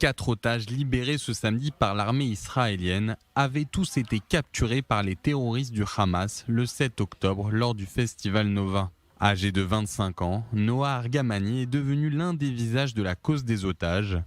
4 otages libérés ce samedi par l'armée israélienne avaient tous été capturés par les terroristes du Hamas le 7 octobre lors du festival Nova. Âgé de 25 ans, Noah Argamani est devenu l'un des visages de la cause des otages.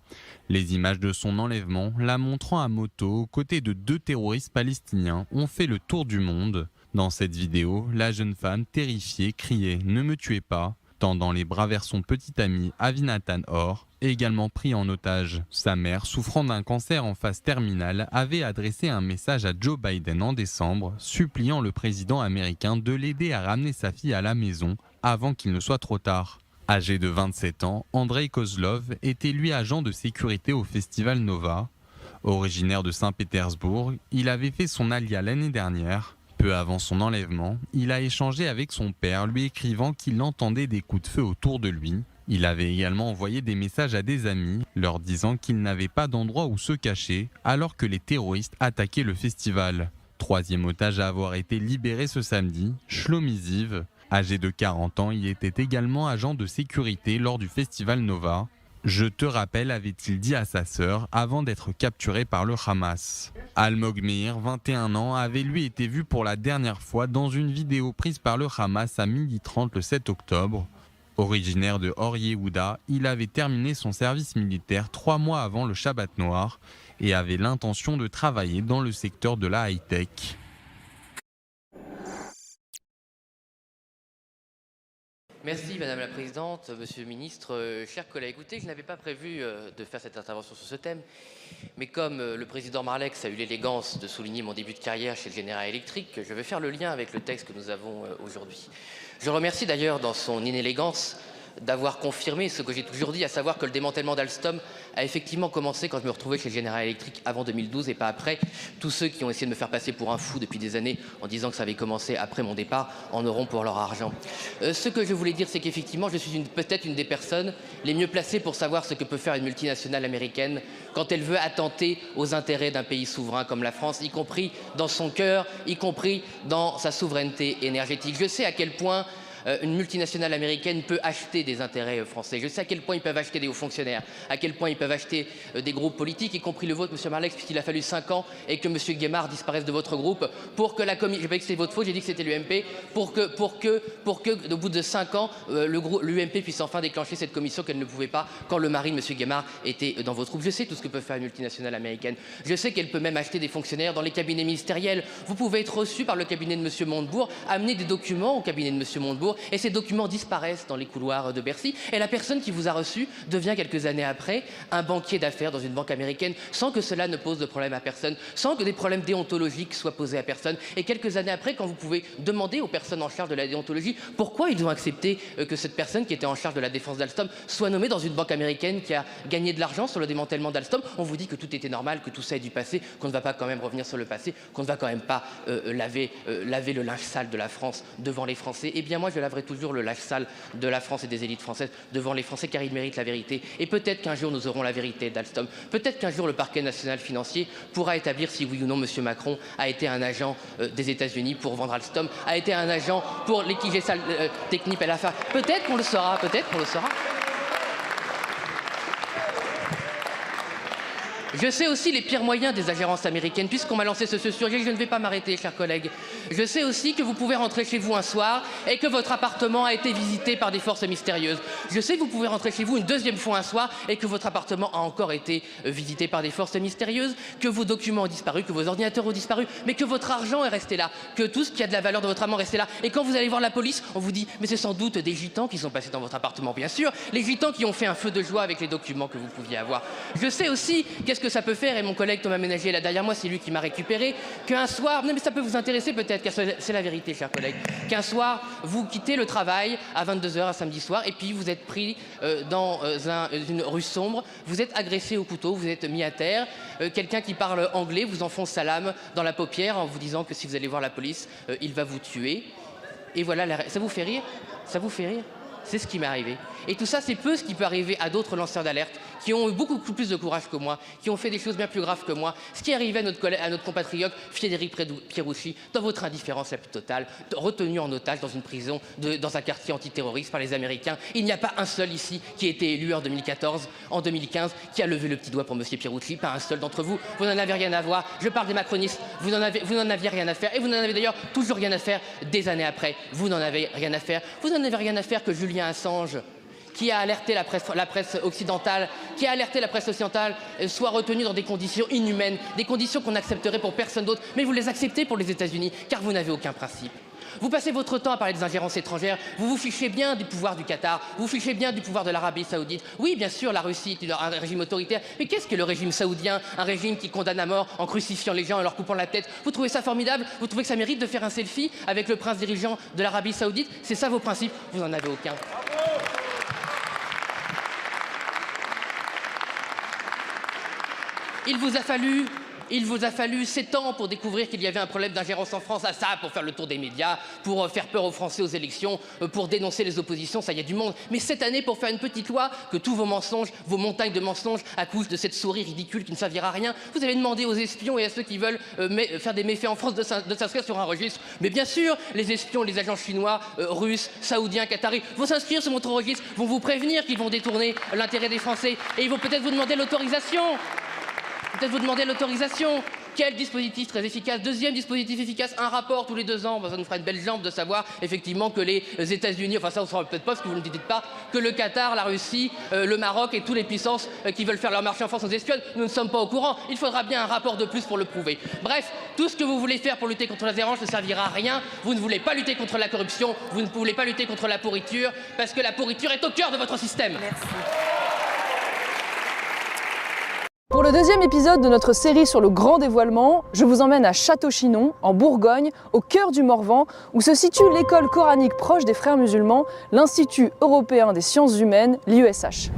Les images de son enlèvement, la montrant à moto aux côtés de 2 terroristes palestiniens, ont fait le tour du monde. Dans cette vidéo, la jeune femme, terrifiée, criait « Ne me tuez pas !» tendant les bras vers son petit ami Avinatan Or, également pris en otage. Sa mère, souffrant d'un cancer en phase terminale, avait adressé un message à Joe Biden en décembre, suppliant le président américain de l'aider à ramener sa fille à la maison avant qu'il ne soit trop tard. Âgé de 27 ans, Andrei Kozlov était lui agent de sécurité au festival Nova. Originaire de Saint-Pétersbourg, il avait fait son alia l'année dernière. Peu avant son enlèvement, il a échangé avec son père, lui écrivant qu'il entendait des coups de feu autour de lui. Il avait également envoyé des messages à des amis, leur disant qu'il n'avait pas d'endroit où se cacher, alors que les terroristes attaquaient le festival. Troisième otage à avoir été libéré ce samedi, Shlomi Ziv. Âgé de 40 ans, il était également agent de sécurité lors du festival Nova. Je te rappelle, avait-il dit à sa sœur avant d'être capturé par le Hamas. Almog Meir, 21 ans, avait lui été vu pour la dernière fois dans une vidéo prise par le Hamas à 12h30 le 7 octobre. Originaire de Or Yehuda, il avait terminé son service militaire 3 mois avant le Shabbat noir et avait l'intention de travailler dans le secteur de la high-tech. Merci Madame la Présidente, Monsieur le Ministre, chers collègues. Écoutez, je n'avais pas prévu de faire cette intervention sur ce thème, mais comme le Président Marlex a eu l'élégance de souligner mon début de carrière chez le Général Electric, je vais faire le lien avec le texte que nous avons aujourd'hui. Je le remercie d'ailleurs dans son inélégance d'avoir confirmé ce que j'ai toujours dit, à savoir que le démantèlement d'Alstom a effectivement commencé quand je me retrouvais chez General Electric avant 2012 et pas après. Tous ceux qui ont essayé de me faire passer pour un fou depuis des années en disant que ça avait commencé après mon départ en auront pour leur argent. Ce que je voulais dire, c'est qu'effectivement, je suis peut-être une des personnes les mieux placées pour savoir ce que peut faire une multinationale américaine quand elle veut attenter aux intérêts d'un pays souverain comme la France, y compris dans son cœur, y compris dans sa souveraineté énergétique. Je sais à quel point une multinationale américaine peut acheter des intérêts français. Je sais à quel point ils peuvent acheter des hauts fonctionnaires, à quel point ils peuvent acheter des groupes politiques, y compris le vôtre, M. Marlex, puisqu'il a fallu 5 ans et que M. Guémard disparaisse de votre groupe pour que la commission... Je n'ai pas dit que c'était votre faute, j'ai dit que c'était l'UMP, pour que, au bout de 5 ans, l'UMP puisse enfin déclencher cette commission qu'elle ne pouvait pas quand le mari de M. Guémard était dans votre groupe. Je sais tout ce que peut faire une multinationale américaine. Je sais qu'elle peut même acheter des fonctionnaires dans les cabinets ministériels. Vous pouvez être reçu par le cabinet de M. Montebourg, amener des documents au cabinet de M. Montebourg, et ces documents disparaissent dans les couloirs de Bercy, et la personne qui vous a reçu devient quelques années après un banquier d'affaires dans une banque américaine, sans que cela ne pose de problème à personne, sans que des problèmes déontologiques soient posés à personne. Et quelques années après, quand vous pouvez demander aux personnes en charge de la déontologie pourquoi ils ont accepté que cette personne qui était en charge de la défense d'Alstom soit nommée dans une banque américaine qui a gagné de l'argent sur le démantèlement d'Alstom, on vous dit que tout était normal, que tout ça est du passé, qu'on ne va pas quand même revenir sur le passé, qu'on ne va quand même pas laver le linge sale de la France devant les Français. Eh bien moi je laverai toujours le linge sale de la France et des élites françaises devant les Français, car ils méritent la vérité. Et peut-être qu'un jour nous aurons la vérité d'Alstom. Peut-être qu'un jour le parquet national financier pourra établir si oui ou non M. Macron a été un agent des États-Unis pour vendre Alstom, a été un agent pour l'équiger sale technique à l'affaire. Peut-être qu'on le saura, peut-être qu'on le saura. Je sais aussi les pires moyens des ingérences américaines, puisqu'on m'a lancé ce sujet, je ne vais pas m'arrêter, chers collègues. Je sais aussi que vous pouvez rentrer chez vous un soir et que votre appartement a été visité par des forces mystérieuses. Je sais que vous pouvez rentrer chez vous une deuxième fois un soir et que votre appartement a encore été visité par des forces mystérieuses, que vos documents ont disparu, que vos ordinateurs ont disparu, mais que votre argent est resté là, que tout ce qui a de la valeur de votre argent est resté là. Et quand vous allez voir la police, on vous dit, mais c'est sans doute des gitans qui sont passés dans votre appartement, bien sûr, les gitans qui ont fait un feu de joie avec les documents que vous pouviez avoir. Je sais aussi qu'est-ce que ça peut faire, et mon collègue Thomas Ménager est là derrière moi, c'est lui qui m'a récupéré, qu'un soir, non mais ça peut vous intéresser peut-être, car c'est la vérité, chers collègues, qu'un soir, vous quittez le travail à 22 h un samedi soir, et puis vous êtes pris dans une rue sombre, vous êtes agressé au couteau, vous êtes mis à terre, quelqu'un qui parle anglais vous enfonce sa lame dans la paupière en vous disant que si vous allez voir la police, il va vous tuer. Et voilà, ça vous fait rire? Ça vous fait rire? C'est ce qui m'est arrivé. Et tout ça, c'est peu ce qui peut arriver à d'autres lanceurs d'alerte qui ont eu beaucoup plus de courage que moi, qui ont fait des choses bien plus graves que moi. Ce qui est arrivé à notre compatriote Frédéric Pierucci dans votre indifférence la plus totale, retenu en otage dans une prison, dans un quartier antiterroriste par les Américains. Il n'y a pas un seul ici qui a été élu en 2014, en 2015, qui a levé le petit doigt pour M. Pierucci, pas un seul d'entre vous. Vous n'en avez rien à voir. Je parle des macronistes. Vous n'en aviez rien à faire. Et vous n'en avez d'ailleurs toujours rien à faire des années après. Vous n'en avez rien à faire. Vous n'en avez rien à faire que Julian Assange, qui a alerté la presse occidentale, soit retenu dans des conditions inhumaines, des conditions qu'on accepterait pour personne d'autre, mais vous les acceptez pour les États-Unis, car vous n'avez aucun principe. Vous passez votre temps à parler des ingérences étrangères, vous vous fichez bien du pouvoir du Qatar, vous vous fichez bien du pouvoir de l'Arabie Saoudite. Oui, bien sûr, la Russie est un régime autoritaire, mais qu'est-ce que le régime saoudien? Un régime qui condamne à mort en crucifiant les gens et leur coupant la tête. Vous trouvez ça formidable? Vous trouvez que ça mérite de faire un selfie avec le prince dirigeant de l'Arabie Saoudite? C'est ça vos principes? Vous n'en avez aucun. Il vous a fallu 7 ans pour découvrir qu'il y avait un problème d'ingérence en France, à ça, pour faire le tour des médias, pour faire peur aux Français aux élections, pour dénoncer les oppositions, ça y a du monde. Mais 7 années pour faire une petite loi que tous vos mensonges, vos montagnes de mensonges, accouchent de cette souris ridicule qui ne servira à rien. Vous avez demandé aux espions et à ceux qui veulent faire des méfaits en France de s'inscrire sur un registre. Mais bien sûr, les espions, les agents chinois, russes, saoudiens, qataris vont s'inscrire sur votre registre, vont vous prévenir qu'ils vont détourner l'intérêt des Français et ils vont peut-être vous demander l'autorisation. Quel dispositif très efficace? Deuxième dispositif efficace, un rapport tous les 2 ans. Ça nous fera une belle jambe de savoir effectivement que les États-Unis, enfin ça on ne saura peut-être pas parce que vous ne le dites pas, que le Qatar, la Russie, le Maroc et toutes les puissances qui veulent faire leur marché en France nous espionnent. Nous ne sommes pas au courant. Il faudra bien un rapport de plus pour le prouver. Bref, tout ce que vous voulez faire pour lutter contre la dérange ne servira à rien. Vous ne voulez pas lutter contre la corruption, vous ne voulez pas lutter contre la pourriture, parce que la pourriture est au cœur de votre système. Merci. Pour le 2e épisode de notre série sur le grand dévoilement, je vous emmène à Château-Chinon, en Bourgogne, au cœur du Morvan, où se situe l'école coranique proche des Frères musulmans, l'Institut européen des sciences humaines, l'IESH.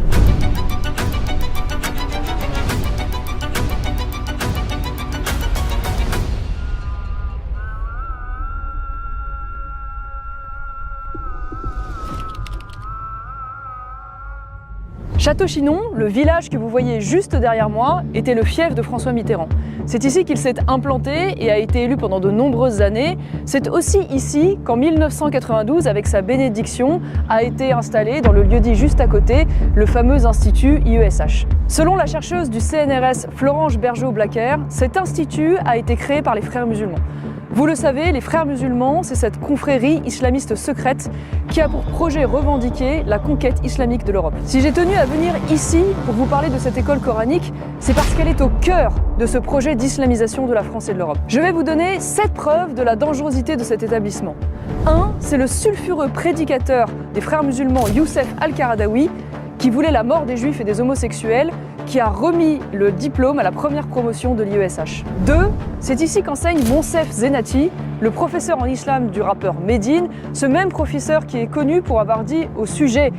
Château-Chinon, le village que vous voyez juste derrière moi, était le fief de François Mitterrand. C'est ici qu'il s'est implanté et a été élu pendant de nombreuses années. C'est aussi ici qu'en 1992, avec sa bénédiction, a été installé dans le lieu-dit juste à côté, le fameux institut IESH. Selon la chercheuse du CNRS Florence Bergeau-Blacker, cet institut a été créé par les Frères musulmans. Vous le savez, les Frères musulmans, c'est cette confrérie islamiste secrète qui a pour projet revendiqué la conquête islamique de l'Europe. Si j'ai tenu à venir ici pour vous parler de cette école coranique, c'est parce qu'elle est au cœur de ce projet d'islamisation de la France et de l'Europe. Je vais vous donner 7 preuves de la dangerosité de cet établissement. 1. C'est le sulfureux prédicateur des Frères musulmans Youssef Al-Qaradawi qui voulait la mort des juifs et des homosexuels, qui a remis le diplôme à la première promotion de l'IESH. 2. C'est ici qu'enseigne Monsef Zenati, le professeur en islam du rappeur Medine, ce même professeur qui est connu pour avoir dit au sujet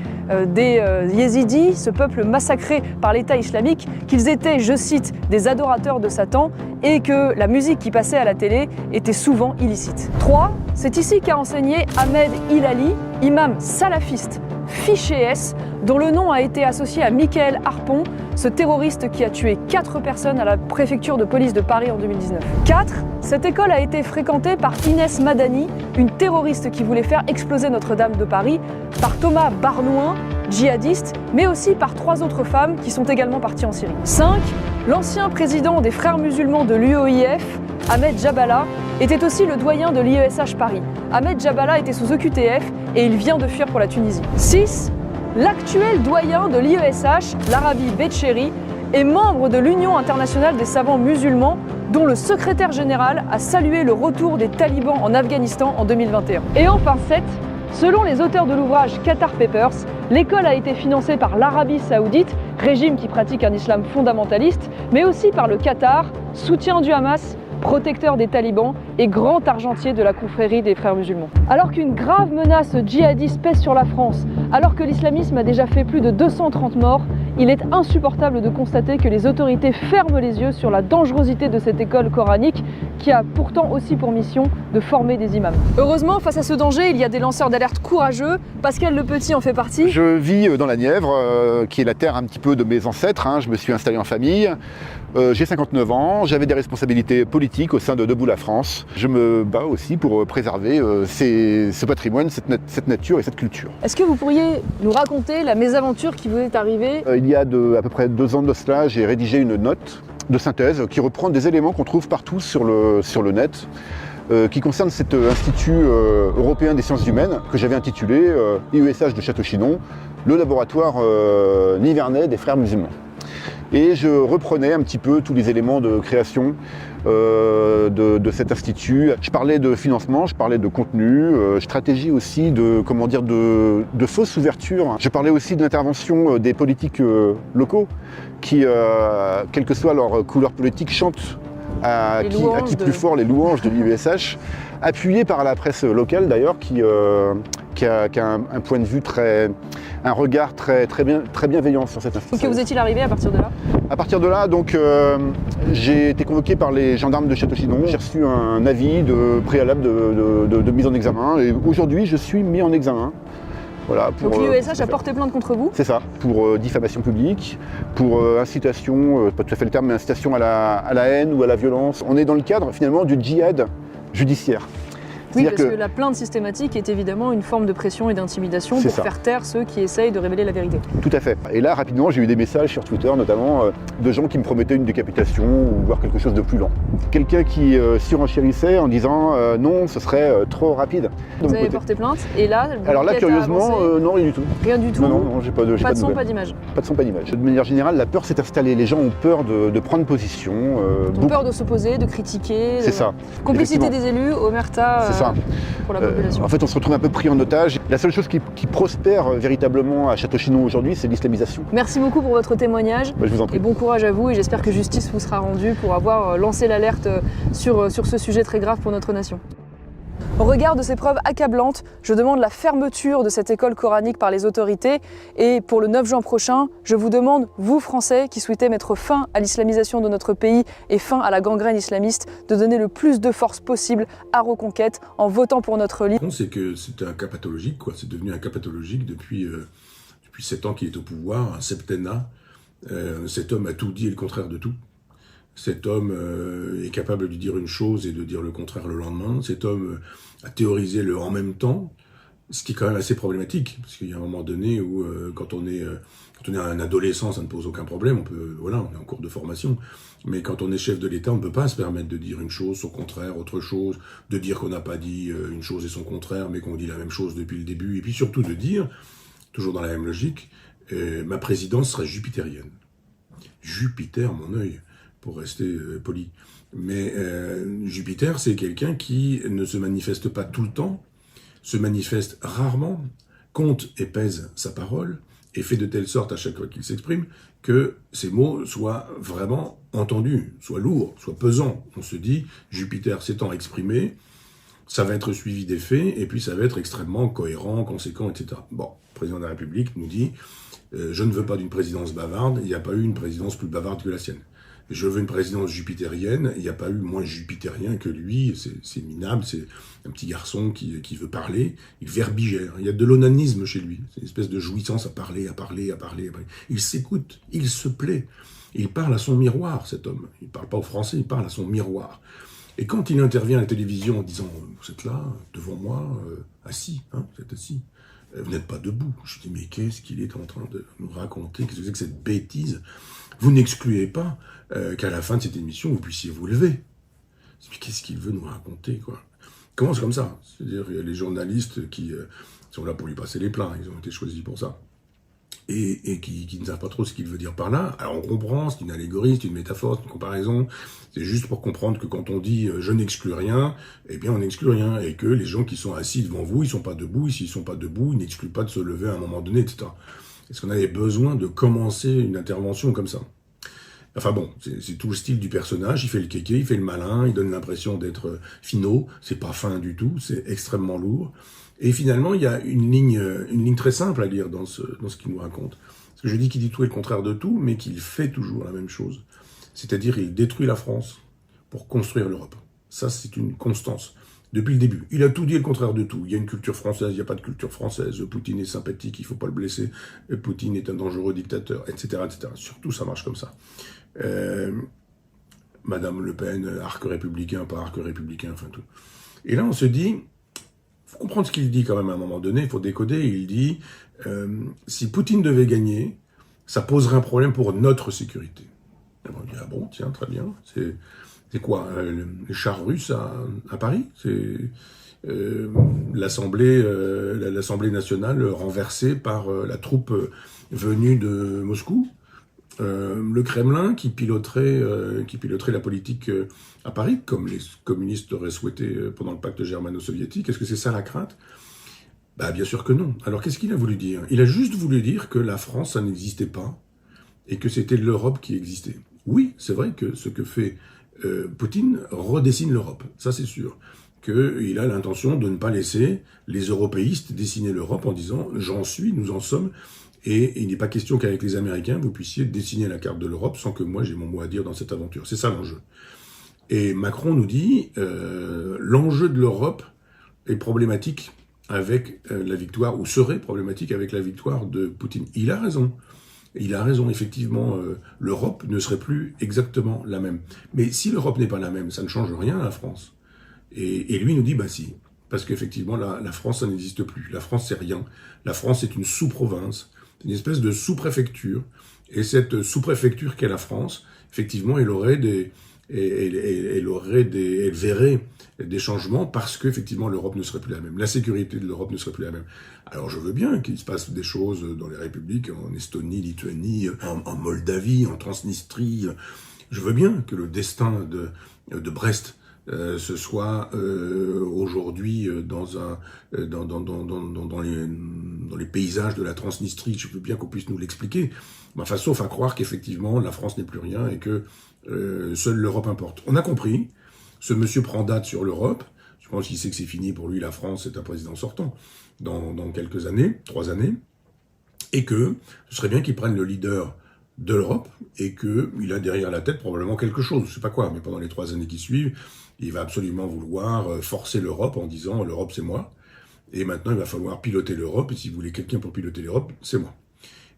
des Yézidis, ce peuple massacré par l'État islamique, qu'ils étaient, je cite, des adorateurs de Satan et que la musique qui passait à la télé était souvent illicite. 3. C'est ici qu'a enseigné Ahmed Hilali, imam salafiste, fiché S, dont le nom a été associé à Michael Harpon, ce terroriste qui a tué 4 personnes à la préfecture de police de Paris en 2019. 4. Cette école a été fréquentée par Inès Madani, une terroriste qui voulait faire exploser Notre-Dame de Paris, par Thomas Barnouin, djihadiste, mais aussi par 3 autres femmes qui sont également parties en Syrie. 5. L'ancien président des Frères musulmans de l'UOIF, Ahmed Jabala, était aussi le doyen de l'IESH Paris. Ahmed Jabala était sous OQTF et il vient de fuir pour la Tunisie. 6. L'actuel doyen de l'IESH, l'Arabi Betcheri, est membre de l'Union internationale des savants musulmans, dont le secrétaire général a salué le retour des talibans en Afghanistan en 2021. Et enfin 7. Selon les auteurs de l'ouvrage Qatar Papers, l'école a été financée par l'Arabie Saoudite, régime qui pratique un islam fondamentaliste, mais aussi par le Qatar, soutien du Hamas, protecteur des talibans et grand argentier de la confrérie des Frères musulmans. Alors qu'une grave menace djihadiste pèse sur la France, alors que l'islamisme a déjà fait plus de 230 morts, Il est insupportable de constater que les autorités ferment les yeux sur la dangerosité de cette école coranique qui a pourtant aussi pour mission de former des imams. Heureusement, face à ce danger, il y a des lanceurs d'alerte courageux. Pascal Le Petit en fait partie. Je vis dans la Nièvre, qui est la terre un petit peu de mes ancêtres. Je me suis installé en famille. J'ai 59 ans, j'avais des responsabilités politiques au sein de Debout la France. Je me bats aussi pour préserver ce patrimoine, cette nature et cette culture. Est-ce que vous pourriez nous raconter la mésaventure qui vous est arrivée? Il y a à peu près 2 ans de cela, j'ai rédigé une note de synthèse qui reprend des éléments qu'on trouve partout sur le net, qui concerne cet Institut européen des sciences humaines que j'avais intitulé IESH de Château-Chinon, le laboratoire nivernais des frères musulmans. Et je reprenais un petit peu tous les éléments de création de cet institut. Je parlais de financement, je parlais de contenu, stratégie aussi de fausses ouvertures. Je parlais aussi de l'intervention des politiques locaux qui, quelle que soit leur couleur politique, chantent à qui plus fort les louanges de l'IESH, appuyé par la presse locale d'ailleurs qui a un point de vue un regard très bienveillant sur cette institution. Que vous est-il arrivé à partir de là? À partir de là, donc, j'ai été convoqué par les gendarmes de Château-Chinon. J'ai reçu un avis préalable de mise en examen et aujourd'hui je suis mis en examen. Voilà, donc l'IESH a porté plainte contre vous? C'est ça, pour diffamation publique, pour incitation, pas tout à fait le terme, mais incitation à la haine ou à la violence. On est dans le cadre finalement du djihad judiciaire. Oui, parce que la plainte systématique est évidemment une forme de pression et d'intimidation pour faire taire ceux qui essayent de révéler la vérité. Tout à fait. Et là, rapidement, j'ai eu des messages sur Twitter, notamment, de gens qui me promettaient une décapitation ou voire quelque chose de plus lent. Quelqu'un qui surenchérissait en disant non, ce serait trop rapide. Vous avez porté plainte et là, alors là, curieusement, non, rien du tout. Rien du tout. Non, j'ai pas de. Pas de son, pas d'image. Pas de son, pas d'image. De manière générale, la peur s'est installée. Les gens ont peur de prendre position. Ils ont peur de s'opposer, de critiquer. C'est ça. Complicité des élus, omerta. C'est ça. Pour la population. En fait, on se retrouve un peu pris en otage. La seule chose qui prospère véritablement à Château-Chinon aujourd'hui, c'est l'islamisation. Merci beaucoup pour votre témoignage. Je vous en prie. Et bon courage à vous et j'espère que justice vous sera rendue pour avoir lancé l'alerte sur ce sujet très grave pour notre nation. Au regard de ces preuves accablantes, je demande la fermeture de cette école coranique par les autorités et pour le 9 juin prochain, je vous demande, vous Français qui souhaitez mettre fin à l'islamisation de notre pays et fin à la gangrène islamiste, de donner le plus de force possible à Reconquête en votant pour notre livre. C'est que c'est un cas pathologique, quoi. C'est devenu un cas pathologique depuis 7 ans qu'il est au pouvoir, un septennat. Cet homme a tout dit et le contraire de tout. Cet homme est capable de dire une chose et de dire le contraire le lendemain. Cet homme a théorisé le « en même temps », ce qui est quand même assez problématique, parce qu'il y a un moment donné où, quand on est un adolescent, ça ne pose aucun problème, on est en cours de formation. Mais quand on est chef de l'État, on ne peut pas se permettre de dire une chose, son contraire, autre chose, de dire qu'on n'a pas dit une chose et son contraire, mais qu'on dit la même chose depuis le début, et puis surtout de dire, toujours dans la même logique, ma présidence serait jupitérienne. Jupiter, mon œil, pour rester poli. Mais Jupiter, c'est quelqu'un qui ne se manifeste pas tout le temps, se manifeste rarement, compte et pèse sa parole, et fait de telle sorte à chaque fois qu'il s'exprime que ces mots soient vraiment entendus, soient lourds, soient pesants. On se dit, Jupiter s'étant exprimé, ça va être suivi des faits, et puis ça va être extrêmement cohérent, conséquent, etc. Bon, le président de la République nous dit, je ne veux pas d'une présidence bavarde, il n'y a pas eu une présidence plus bavarde que la sienne. Je veux une présidence jupitérienne, il n'y a pas eu moins jupitérien que lui, c'est minable, c'est un petit garçon qui veut parler, il verbigère, il y a de l'onanisme chez lui, c'est une espèce de jouissance à parler. Il s'écoute, il se plaît, il parle à son miroir, cet homme, il ne parle pas aux Français, il parle à son miroir. Et quand il intervient à la télévision en disant « Vous êtes là, devant moi, assis, vous êtes assis, vous n'êtes pas debout », je dis « Mais qu'est-ce qu'il est en train de nous raconter? Qu'est-ce que c'est que cette bêtise ?» Vous n'excluez pas qu'à la fin de cette émission, vous puissiez vous lever. Mais qu'est-ce qu'il veut nous raconter, quoi? Comment c'est comme ça? C'est-à-dire, il y a les journalistes qui sont là pour lui passer les plats, ils ont été choisis pour ça. Et qui ne savent pas trop ce qu'il veut dire par là. Alors on comprend, c'est une allégorie, c'est une métaphore, c'est une comparaison. C'est juste pour comprendre que quand on dit « je n'exclus rien », eh bien on n'exclut rien. Et que les gens qui sont assis devant vous, ils sont pas debout. Et s'ils sont pas debout, ils n'excluent pas de se lever à un moment donné, etc. Est-ce qu'on avait besoin de commencer une intervention comme ça? Enfin bon, c'est tout le style du personnage, il fait le kéké, il fait le malin, il donne l'impression d'être finot, c'est pas fin du tout, c'est extrêmement lourd. Et finalement, il y a une ligne très simple à lire dans ce qu'il nous raconte. Parce que je dis qu'il dit tout et le contraire de tout, mais qu'il fait toujours la même chose. C'est-à-dire il détruit la France pour construire l'Europe. Ça, c'est une constance. Depuis le début. Il a tout dit et le contraire de tout. Il y a une culture française, il n'y a pas de culture française. Poutine est sympathique, il ne faut pas le blesser. Poutine est un dangereux dictateur, etc., etc. Surtout, ça marche comme ça. Madame Le Pen, arc républicain, pas arc républicain, enfin tout. Et là, on se dit, il faut comprendre ce qu'il dit quand même à un moment donné, il faut décoder. Il dit, si Poutine devait gagner, ça poserait un problème pour notre sécurité. Et on dit, ah bon, tiens, très bien. C'est quoi, les chars russes à Paris? C'est l'Assemblée nationale renversée par la troupe venue de Moscou? Le Kremlin qui piloterait la politique à Paris, comme les communistes auraient souhaité pendant le pacte germano-soviétique. Est-ce que c'est ça la crainte? Bah, bien sûr que non. Alors qu'est-ce qu'il a voulu dire? Il a juste voulu dire que la France, ça n'existait pas, et que c'était l'Europe qui existait. Oui, c'est vrai que ce que fait Poutine redessine l'Europe, ça c'est sûr. Qu'il a l'intention de ne pas laisser les européistes dessiner l'Europe en disant « j'en suis, nous en sommes », et il n'est pas question qu'avec les Américains, vous puissiez dessiner la carte de l'Europe sans que moi j'ai mon mot à dire dans cette aventure. C'est ça l'enjeu. Et Macron nous dit l'enjeu de l'Europe est problématique avec la victoire, ou serait problématique avec la victoire de Poutine. Il a raison. Il a raison, effectivement, l'Europe ne serait plus exactement la même. Mais si l'Europe n'est pas la même, ça ne change rien à la France. Et lui nous dit, bah si, parce qu'effectivement, la France, ça n'existe plus. La France, c'est rien. La France, c'est une sous-province, une espèce de sous-préfecture. Et cette sous-préfecture qu'est la France, effectivement, elle verrait des changements parce qu'effectivement l'Europe ne serait plus la même. La sécurité de l'Europe ne serait plus la même. Alors je veux bien qu'il se passe des choses dans les républiques, en Estonie, Lituanie, en Moldavie, en Transnistrie. Je veux bien que le destin de Brest ce soit aujourd'hui dans les paysages de la Transnistrie. Je veux bien qu'on puisse nous l'expliquer. Mais enfin, sauf à croire qu'effectivement la France n'est plus rien et que seule l'Europe importe. On a compris. Ce monsieur prend date sur l'Europe. Je pense qu'il sait que c'est fini pour lui. La France est un président sortant dans quelques années, 3 années, et que ce serait bien qu'il prenne le leader de l'Europe et qu'il a derrière la tête probablement quelque chose, je sais pas quoi, mais pendant les 3 années qui suivent, il va absolument vouloir forcer l'Europe en disant « l'Europe c'est moi ». Et maintenant il va falloir piloter l'Europe, et si vous voulez quelqu'un pour piloter l'Europe, c'est moi.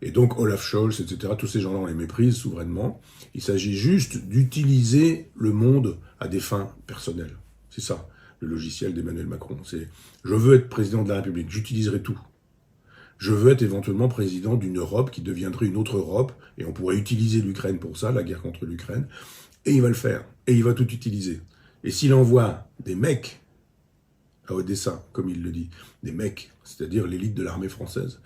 Et donc Olaf Scholz, etc., tous ces gens-là, on les méprise souverainement. Il s'agit juste d'utiliser le monde à des fins personnelles. C'est ça, le logiciel d'Emmanuel Macron. C'est « je veux être président de la République, j'utiliserai tout ». Je veux être éventuellement président d'une Europe qui deviendrait une autre Europe, et on pourrait utiliser l'Ukraine pour ça, la guerre contre l'Ukraine, et il va le faire, et il va tout utiliser. Et s'il envoie des mecs à Odessa, comme il le dit, des mecs, c'est-à-dire l'élite de l'armée française,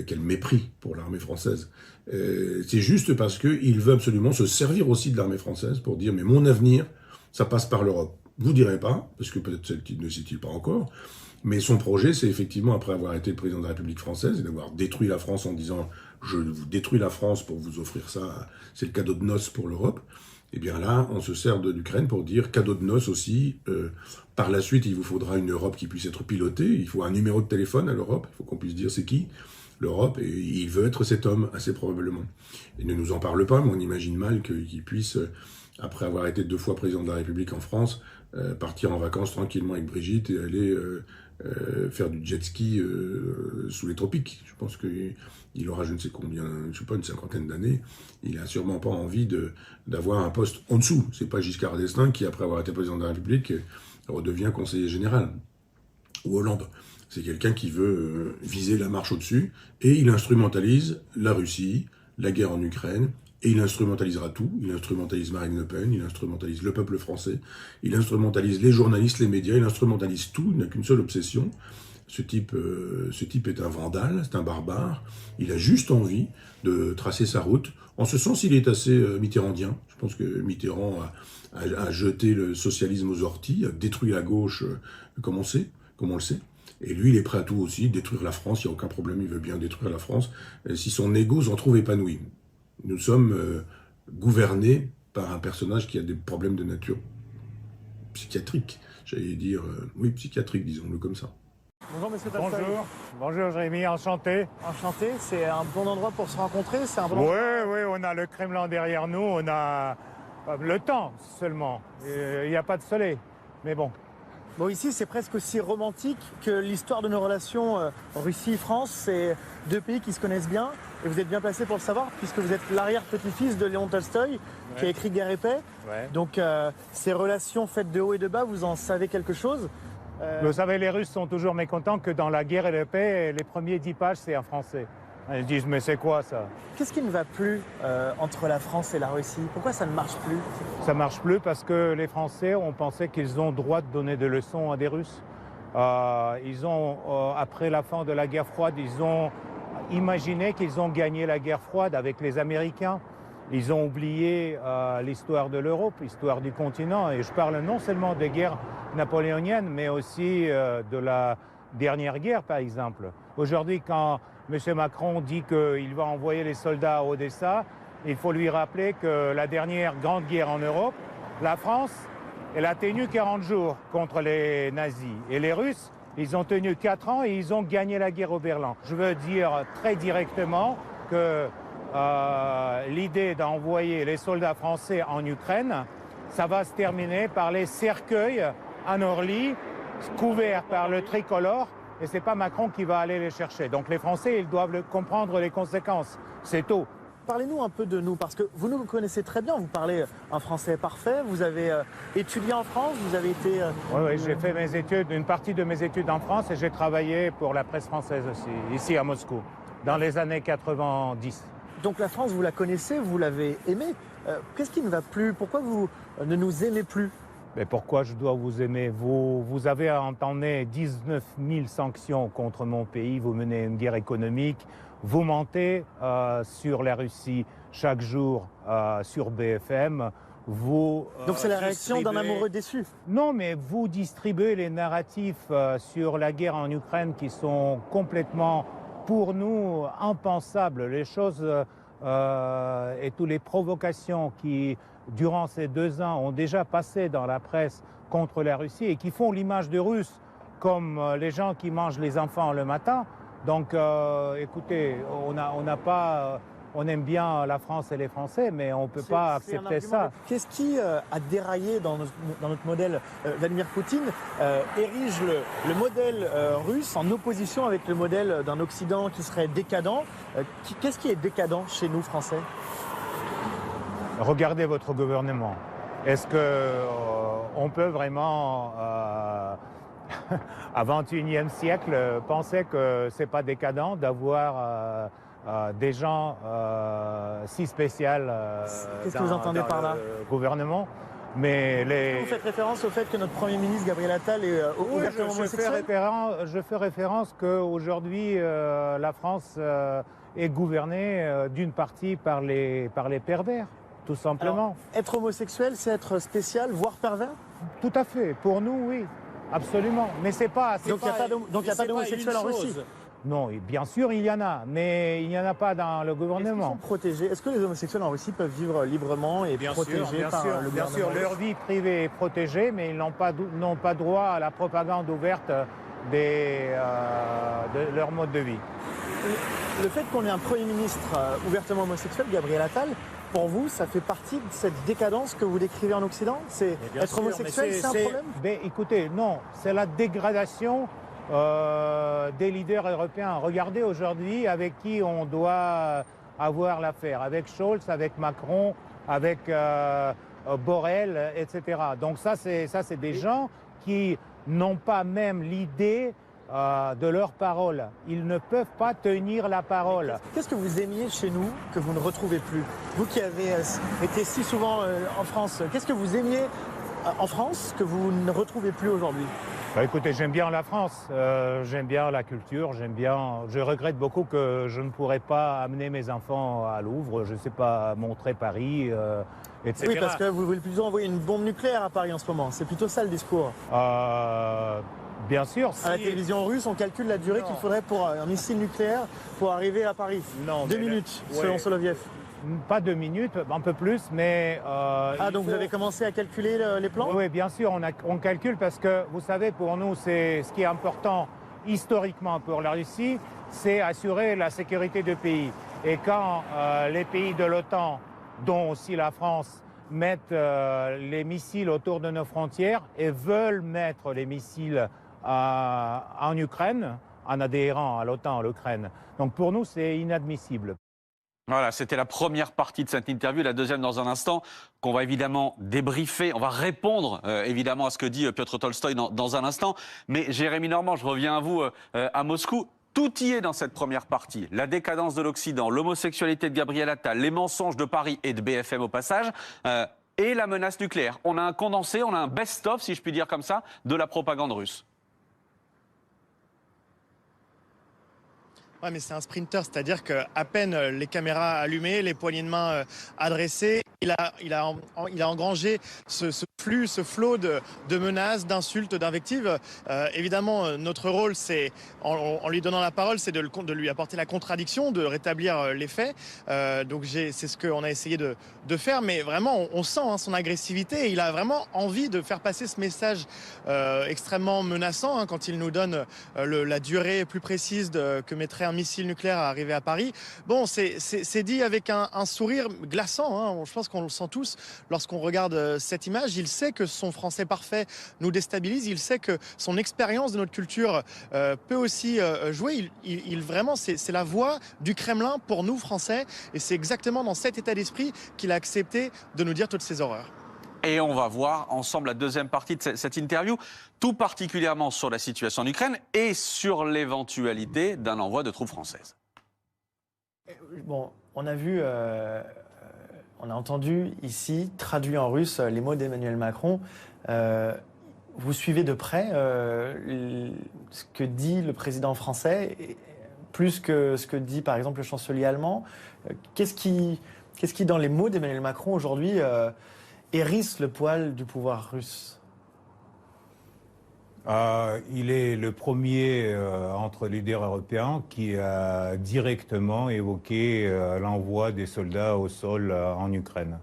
quel mépris pour l'armée française, c'est juste parce qu'il veut absolument se servir aussi de l'armée française pour dire « mais mon avenir, ça passe par l'Europe ». Vous direz pas, parce que peut-être celle-ci ne sait-il pas encore, mais son projet, c'est effectivement, après avoir été le président de la République française et d'avoir détruit la France en disant « je vous détruis la France pour vous offrir ça, c'est le cadeau de noces pour l'Europe », et bien là, on se sert de l'Ukraine pour dire cadeau de noces aussi. Par la suite, il vous faudra une Europe qui puisse être pilotée. Il faut un numéro de téléphone à l'Europe. Il faut qu'on puisse dire c'est qui l'Europe. Et il veut être cet homme, assez probablement. Il ne nous en parle pas, mais on imagine mal qu'il puisse, après avoir été 2 fois président de la République en France, partir en vacances tranquillement avec Brigitte et aller faire du jet ski sous les tropiques. Je pense qu'il aura je ne sais combien, je sais pas, une 50aine d'années. Il a sûrement pas envie d'avoir un poste en dessous. C'est pas Giscard d'Estaing qui, après avoir été président de la République, redevient conseiller général. Ou Hollande. C'est quelqu'un qui veut viser la marche au-dessus, et il instrumentalise la Russie, la guerre en Ukraine, et il instrumentalisera tout. Il instrumentalise Marine Le Pen, il instrumentalise le peuple français, il instrumentalise les journalistes, les médias, il instrumentalise tout, il n'a qu'une seule obsession. Ce type est un vandale, c'est un barbare. Il a juste envie de tracer sa route. En ce sens, il est assez mitterrandien. Je pense que Mitterrand a jeté le socialisme aux orties, a détruit la gauche comme on le sait. Et lui, il est prêt à tout aussi, détruire la France, il n'y a aucun problème, il veut bien détruire la France, si son ego s'en trouve épanoui. Nous sommes gouvernés par un personnage qui a des problèmes de nature psychiatrique. J'allais dire, oui, psychiatrique, disons-le comme ça. Bonjour Monsieur Tolstoï. Bonjour, bonjour Jérémy, enchanté. Enchanté, c'est un bon endroit pour se rencontrer, c'est un bon Oui, endroit. oui, on a le Kremlin derrière nous, on a le temps seulement. Il n'y a pas de soleil, mais bon. Bon, ici c'est presque aussi romantique que l'histoire de nos relations Russie-France. C'est deux pays qui se connaissent bien et vous êtes bien placé pour le savoir puisque vous êtes l'arrière-petit-fils de Léon Tolstoï qui a écrit Guerre et paix. Ouais. Donc ces relations faites de haut et de bas, vous en savez quelque chose? Vous savez, les Russes sont toujours mécontents que dans la guerre et la paix, les premiers 10 pages, c'est en français. Ils disent, mais c'est quoi ça? Qu'est-ce qui ne va plus entre la France et la Russie? Pourquoi ça ne marche plus? Ça marche plus parce que les Français ont pensé qu'ils ont droit de donner des leçons à des Russes. Après la fin de la guerre froide, ils ont imaginé qu'ils ont gagné la guerre froide avec les Américains. Ils ont oublié l'histoire de l'Europe, l'histoire du continent. Et je parle non seulement des guerres napoléoniennes, mais aussi de la dernière guerre, par exemple. Aujourd'hui, quand M. Macron dit qu'il va envoyer les soldats à Odessa, il faut lui rappeler que la dernière grande guerre en Europe, la France, elle a tenu 40 jours contre les nazis. Et les Russes, ils ont tenu 4 ans et ils ont gagné la guerre au Berlin. Je veux dire très directement que l'idée d'envoyer les soldats français en Ukraine, ça va se terminer par les cercueils à Orly, couverts par le tricolore, et c'est pas Macron qui va aller les chercher. Donc les Français, ils doivent comprendre les conséquences. C'est tôt. Parlez-nous un peu de nous, parce que vous nous connaissez très bien, vous parlez un français parfait, vous avez étudié en France, vous avez été... Oui, j'ai fait mes études, une partie de mes études en France, et j'ai travaillé pour la presse française aussi, ici à Moscou, dans les années 90. Donc la France, vous la connaissez, vous l'avez aimée. Qu'est-ce qui ne va plus? Pourquoi vous ne nous aimez plus? Mais pourquoi je dois vous aimer? Vous avez entamé 19 000 sanctions contre mon pays, vous menez une guerre économique, vous mentez sur la Russie chaque jour sur BFM. Donc c'est la réaction d'un amoureux déçu? Non, mais vous distribuez les narratifs sur la guerre en Ukraine qui sont complètement, pour nous, impensables. Les choses et toutes les provocations qui, durant ces 2 ans, ont déjà passé dans la presse contre la Russie et qui font l'image de Russes comme les gens qui mangent les enfants le matin. Donc, écoutez, on aime bien la France et les Français, mais on ne peut pas accepter ça. Qu'est-ce qui a déraillé dans notre modèle? Vladimir Poutine érige le modèle russe en opposition avec le modèle d'un Occident qui serait décadent. Qu'est-ce qui est décadent chez nous, Français? Regardez votre gouvernement. Est-ce qu'on peut vraiment, à 21e siècle, penser que ce n'est pas décadent d'avoir des gens si spéciaux Qu'est-ce que vous entendez par là? Gouvernement. Mais Vous faites référence au fait que notre Premier ministre Gabriel Attal est ouvertement homosexuel? Je fais référence qu'aujourd'hui, la France est gouvernée d'une partie par les pervers, tout simplement. Alors, être homosexuel, c'est être spécial, voire pervers? Tout à fait. Pour nous, oui. Absolument. Mais c'est pas... Donc il n'y a pas d'homosexuels en Russie? Non, bien sûr, il y en a, mais il n'y en a pas dans le gouvernement. Est-ce qu'ils sont protégés? Est-ce que les homosexuels en Russie peuvent vivre librement et protégés par le gouvernement? Bien sûr, leur vie privée est protégée, mais ils n'ont pas droit à la propagande ouverte de leur mode de vie. Le fait qu'on ait un Premier ministre ouvertement homosexuel, Gabriel Attal, pour vous, ça fait partie de cette décadence que vous décrivez en Occident? C'est être homosexuel, c'est un problème? Écoutez, non, c'est la dégradation des leaders européens. Regardez aujourd'hui avec qui on doit avoir l'affaire, avec Scholz, avec Macron, avec Borrell, etc. Donc ça, c'est des gens qui n'ont pas même l'idée de leur parole. Ils ne peuvent pas tenir la parole. Qu'est-ce que vous aimiez chez nous que vous ne retrouvez plus? Vous qui avez été si souvent en France, qu'est-ce que vous aimiez en France que vous ne retrouvez plus aujourd'hui? Écoutez, j'aime bien la France, j'aime bien la culture, je regrette beaucoup que je ne pourrais pas amener mes enfants à Louvre, je ne sais pas, montrer Paris, etc. Oui, parce que vous voulez plutôt envoyer une bombe nucléaire à Paris en ce moment, c'est plutôt ça le discours. Bien sûr. À la télévision russe, on calcule la durée qu'il faudrait pour un missile nucléaire pour arriver à Paris. Non, 2 minutes, selon Soloviev. Pas 2 minutes, un peu plus, mais... donc vous avez commencé à calculer les plans? Oui, bien sûr, on calcule parce que, vous savez, pour nous, ce qui est important, historiquement pour la Russie, c'est assurer la sécurité du pays. Et quand les pays de l'OTAN, dont aussi la France, mettent les missiles autour de nos frontières et veulent mettre les missiles en Ukraine, en adhérant à l'OTAN, l'Ukraine. Donc pour nous, c'est inadmissible. Voilà, c'était la première partie de cette interview, la deuxième dans un instant, qu'on va évidemment débriefer. On va répondre évidemment à ce que dit Piotr Tolstoï dans un instant. Mais Jérémy Normand, je reviens à vous à Moscou. Tout y est dans cette première partie. La décadence de l'Occident, l'homosexualité de Gabriel Attal, les mensonges de Paris et de BFM au passage, et la menace nucléaire. On a un condensé, on a un best-of, si je puis dire comme ça, de la propagande russe. Ouais, mais c'est un sprinter, c'est-à-dire qu'à peine les caméras allumées, les poignées de main adressées, il a engrangé ce flot de menaces, d'insultes, d'invectives. Évidemment, notre rôle, c'est, en lui donnant la parole, c'est de lui apporter la contradiction, de rétablir les faits. Donc c'est ce qu'on a essayé de faire, mais vraiment, on sent son agressivité et il a vraiment envie de faire passer ce message extrêmement menaçant quand il nous donne la durée plus précise que mettrait un missile nucléaire à arriver à Paris. Bon, c'est dit avec un sourire glaçant. Je pense qu'on le sent tous lorsqu'on regarde cette image. Il sait que son français parfait nous déstabilise. Il sait que son expérience de notre culture peut aussi jouer. Vraiment, c'est la voix du Kremlin pour nous, Français. Et c'est exactement dans cet état d'esprit qu'il a accepté de nous dire toutes ces horreurs. Et on va voir ensemble la deuxième partie de cette interview, tout particulièrement sur la situation en Ukraine et sur l'éventualité d'un envoi de troupes françaises. Bon, on a vu, on a entendu ici, traduit en russe, les mots d'Emmanuel Macron. Vous suivez de près ce que dit le président français, plus que ce que dit par exemple le chancelier allemand. Qu'est-ce qui dans les mots d'Emmanuel Macron aujourd'hui hérisse le poil du pouvoir russe? Il est le premier entre leaders européens qui a directement évoqué l'envoi des soldats au sol en Ukraine.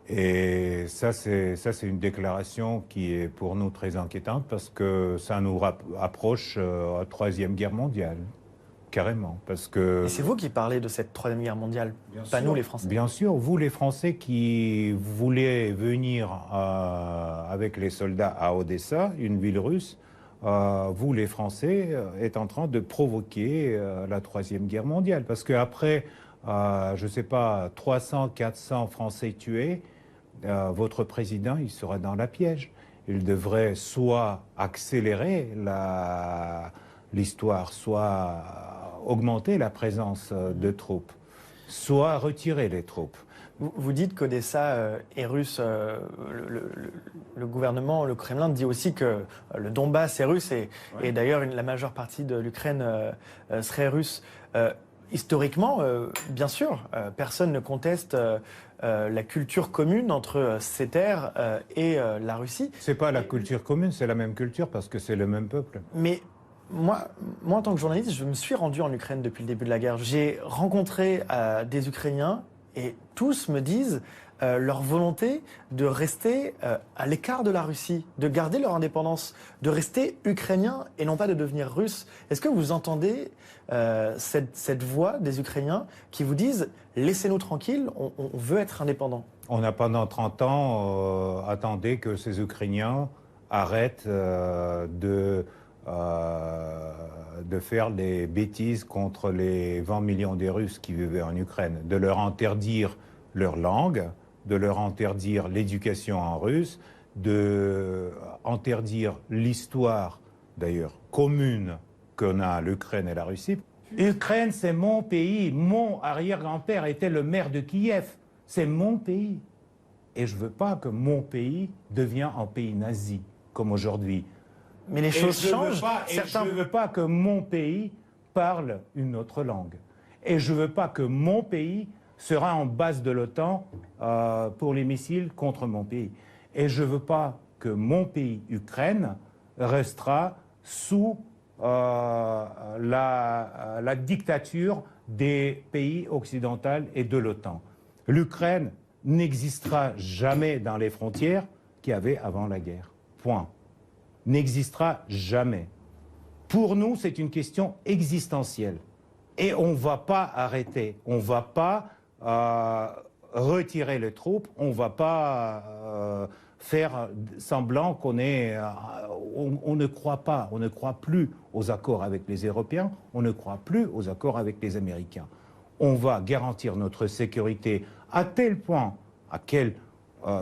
Et ça, c'est une déclaration qui est pour nous très inquiétante parce que ça nous approche à la Troisième Guerre mondiale. Carrément, parce que... Et c'est vous qui parlez de cette Troisième Guerre mondiale, pas nous les Français. Bien sûr, vous les Français qui voulez venir avec les soldats à Odessa, une ville russe, vous les Français êtes en train de provoquer la Troisième Guerre mondiale. Parce qu'après, je ne sais pas, 300, 400 Français tués, votre président, il sera dans la piège. Il devrait soit accélérer l'histoire, soit augmenter la présence de troupes, soit retirer les troupes. Vous dites qu'Odessa est russe. Le gouvernement, le Kremlin dit aussi que le Donbass est russe et d'ailleurs la majeure partie de l'Ukraine serait russe. Historiquement, bien sûr, personne ne conteste la culture commune entre ces terres et la Russie. C'est pas la culture commune, c'est la même culture parce que c'est le même peuple. Mais moi, en tant que journaliste, je me suis rendu en Ukraine depuis le début de la guerre. J'ai rencontré des Ukrainiens et tous me disent leur volonté de rester à l'écart de la Russie, de garder leur indépendance, de rester ukrainiens et non pas de devenir russes. Est-ce que vous entendez cette voix des Ukrainiens qui vous disent « laissez-nous tranquilles, on veut être indépendants ». On a pendant 30 ans attendu que ces Ukrainiens arrêtent de faire des bêtises contre les 20 millions de Russes qui vivaient en Ukraine, de leur interdire leur langue, de leur interdire l'éducation en russe, de interdire l'histoire, d'ailleurs, commune qu'on a l'Ukraine et la Russie. L'Ukraine, c'est mon pays. Mon arrière-grand-père était le maire de Kiev. C'est mon pays. Et je ne veux pas que mon pays devienne un pays nazi, comme aujourd'hui. Mais les choses changent. Je ne veux pas que mon pays parle une autre langue. Et je ne veux pas que mon pays sera en base de l'OTAN pour les missiles contre mon pays. Et je ne veux pas que mon pays, Ukraine, restera sous la dictature des pays occidentaux et de l'OTAN. L'Ukraine n'existera jamais dans les frontières qu'il y avait avant la guerre. Point. N'existera jamais. Pour nous, c'est une question existentielle. Et on ne va pas arrêter, on ne va pas retirer les troupes, on ne va pas faire semblant qu'on est... on ne croit pas, on ne croit plus aux accords avec les Européens, on ne croit plus aux accords avec les Américains. On va garantir notre sécurité à tel point auquel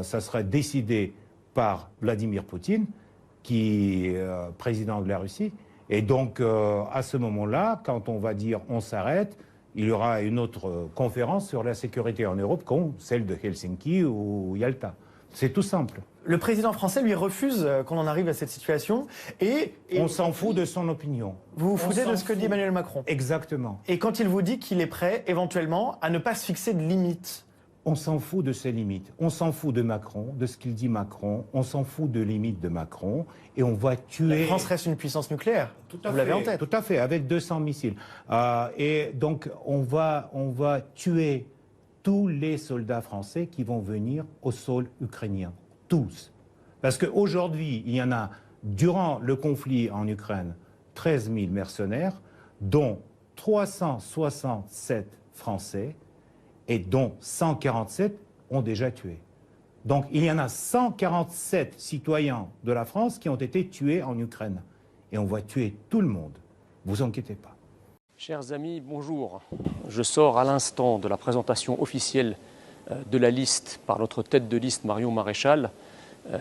ça sera décidé par Vladimir Poutine, qui est président de la Russie. Et donc, à ce moment-là, quand on va dire on s'arrête, il y aura une autre conférence sur la sécurité en Europe, comme celle de Helsinki ou Yalta. C'est tout simple. Le président français, lui, refuse qu'on en arrive à cette situation. Et on s'en fout de son opinion. Vous vous foutez de ce que dit Emmanuel Macron. Exactement. Et quand il vous dit qu'il est prêt, éventuellement, à ne pas se fixer de limites. On s'en fout de ses limites. On s'en fout de Macron, de ce qu'il dit Macron. On s'en fout de limites de Macron. Et on va tuer... La France reste une puissance nucléaire. Vous l'avez en tête. Tout à fait, avec 200 missiles. Et donc, on va tuer tous les soldats français qui vont venir au sol ukrainien. Tous. Parce qu'aujourd'hui, il y en a, durant le conflit en Ukraine, 13 000 mercenaires, dont 367 Français, et dont 147 ont déjà tué. Donc il y en a 147 citoyens de la France qui ont été tués en Ukraine. Et on va tuer tout le monde. Vous inquiétez pas. Chers amis, bonjour. Je sors à l'instant de la présentation officielle de la liste par notre tête de liste Marion Maréchal,